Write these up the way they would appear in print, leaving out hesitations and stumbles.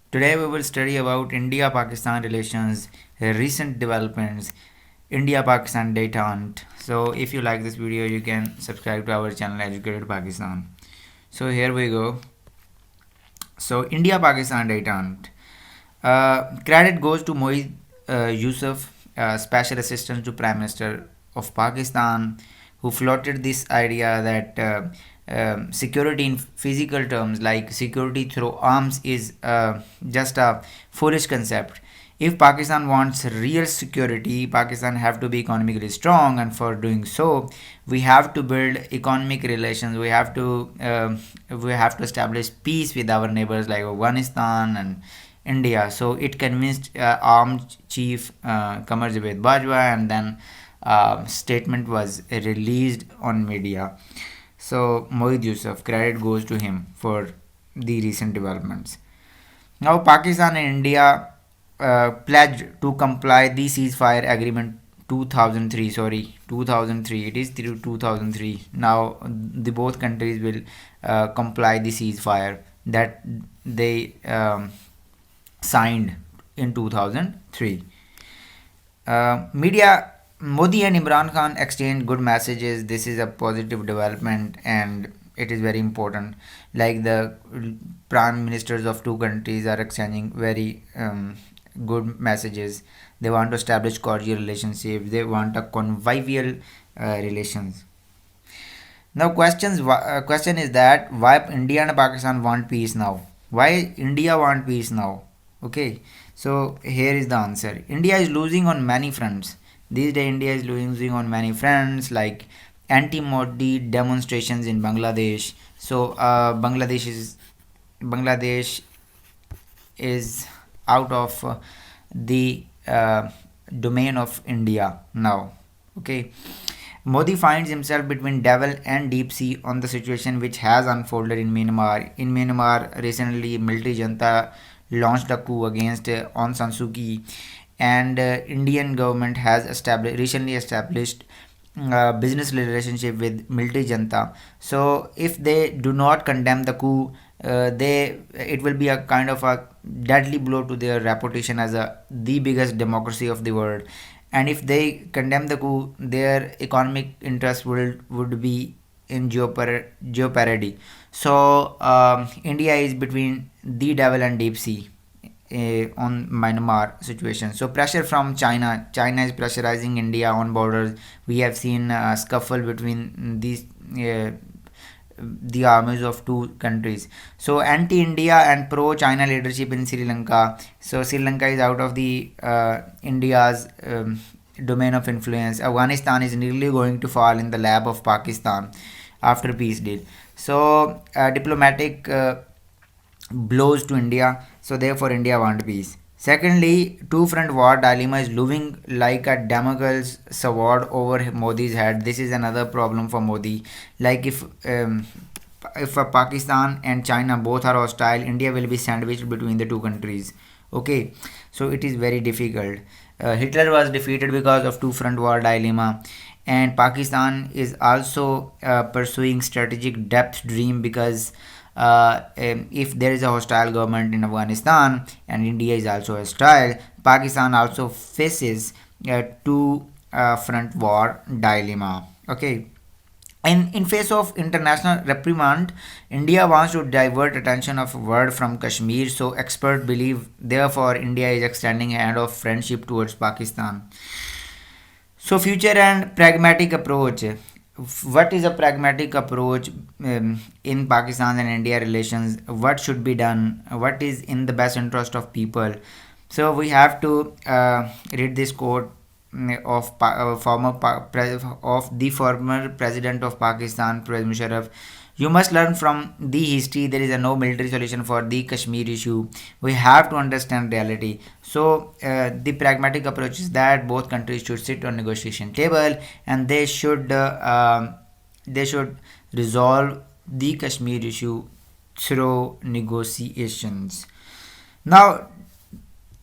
Today we will study about India-Pakistan relations, recent developments, India-Pakistan detente. So if you like this video, you can subscribe to our channel Educated Pakistan. So here we go. So India-Pakistan detente. Credit goes to Moeed Yusuf, Special Assistant to Prime Minister of Pakistan, who floated this idea that security in physical terms, like security through arms, is just a foolish concept. If Pakistan wants real security, Pakistan have to be economically strong, and for doing so, we have to build economic relations. We have to establish peace with our neighbors like Afghanistan and India. So it convinced armed chief Qamar Javed Bajwa, and then statement was released on media. So Moeed Yusuf, credit goes to him for the recent developments. Now Pakistan and India pledged to comply the ceasefire agreement 2003. Sorry, 2003. It is through 2003. Now the both countries will comply the ceasefire that they signed in 2003. Media Modi and Imran Khan exchanged good messages. This is a positive development and it is very important. Like the prime ministers of two countries are exchanging very good messages. They want to establish cordial relationships. They want a convivial relations. Now, question is that why India and Pakistan want peace now? Why India want peace now? Okay, so here is the answer. India is losing on many fronts. These days, India is losing on many fronts like anti-Modi demonstrations in Bangladesh. So Bangladesh is out of the domain of India now. Okay, Modi finds himself between devil and deep sea on the situation which has unfolded in Myanmar. In Myanmar, recently, military junta launched a coup against Aung San Suu Kyi, and Indian government has recently established business relationship with military junta. So if they do not condemn the coup, they it will be a kind of a deadly blow to their reputation as the biggest democracy of the world. And if they condemn the coup, their economic interest would be in jeopardy. So India is between the devil and deep sea on Myanmar situation. So pressure from China. China is pressurizing India on borders. We have seen a scuffle between these the armies of two countries. So anti-India and pro-China leadership in Sri Lanka. So Sri Lanka is out of the India's domain of influence. Afghanistan is nearly going to fall in the lap of Pakistan after peace deal. So diplomatic blows to India. So therefore India want peace. Secondly, two-front war dilemma is looming like a Damocles sword over Modi's head. This is another problem for Modi. Like if Pakistan and China both are hostile, India will be sandwiched between the two countries. Okay, so it is very difficult. Hitler was defeated because of two-front war dilemma, and Pakistan is also pursuing strategic depth dream because if there is a hostile government in Afghanistan and India is also hostile, Pakistan also faces a two front war dilemma. Okay. In face of international reprimand, India wants to divert attention of world from Kashmir, so experts believe therefore India is extending a hand of friendship towards Pakistan. So future and pragmatic approach. What is a pragmatic approach in Pakistan and India relations? What should be done? What is in the best interest of people? So we have to read this quote of the former president of Pakistan, Pervez Musharraf. You must learn from the history. There is a no military solution for the Kashmir issue. We have to understand reality. So the pragmatic approach is that both countries should sit on negotiation table and they should resolve the Kashmir issue through negotiations. Now,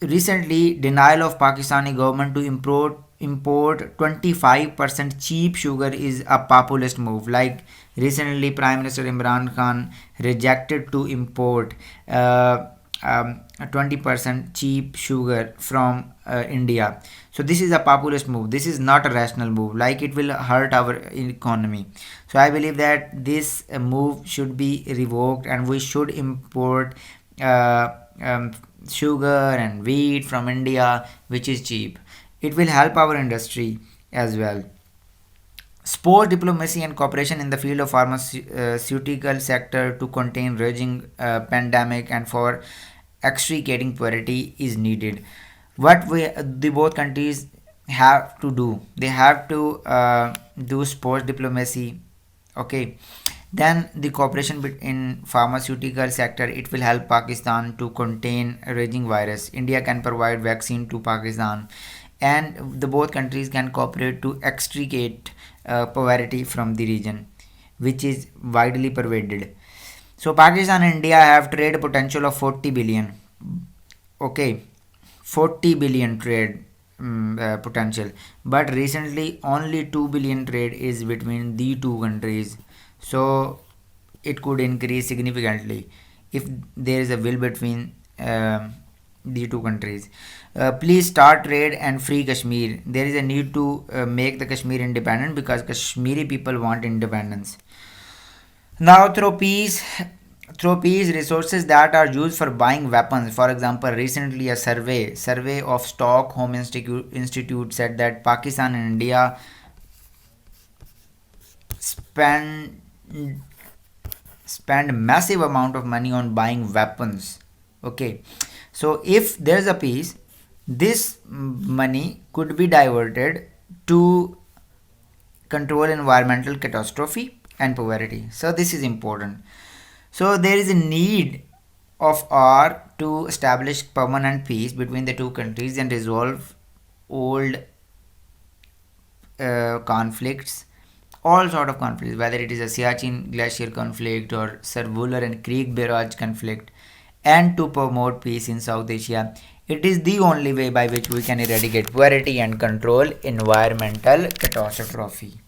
recently, denial of Pakistani government to import 25% cheap sugar is a populist move. Like recently, Prime Minister Imran Khan rejected to import 20% cheap sugar from India. So this is a populist move. This is not a rational move. Like, it will hurt our economy. So I believe that this move should be revoked, and we should import uh, um, sugar and wheat from India, which is cheap. It will help our industry as well. Sport diplomacy and cooperation in the field of pharmaceutical sector to contain raging pandemic and for extricating poverty is needed. What the both countries have to do, they have to do sports diplomacy. Okay, then the cooperation in pharmaceutical sector, it will help Pakistan to contain a raging virus. India can provide vaccine to Pakistan, and the both countries can cooperate to extricate poverty from the region, which is widely pervaded. So Pakistan and India have trade potential of 40 billion. Okay, 40 billion trade potential, but recently only 2 billion trade is between the two countries. So it could increase significantly if there is a will between the two countries. Please start trade and free Kashmir. There is a need to make the Kashmir independent because Kashmiri people want independence. Now, through peace, resources that are used for buying weapons. For example, recently a survey of Stockholm Institute said that Pakistan and India spend spend massive amount of money on buying weapons. Okay, so if there's a peace, this money could be diverted to control environmental catastrophe and poverty. So this is important. So there is a need of R to establish permanent peace between the two countries and resolve old conflicts, all sort of conflicts, whether it is a Siachen glacier conflict or Sarvular and Creek Barrage conflict, and to promote peace in South Asia. It is the only way by which we can eradicate poverty and control environmental catastrophe.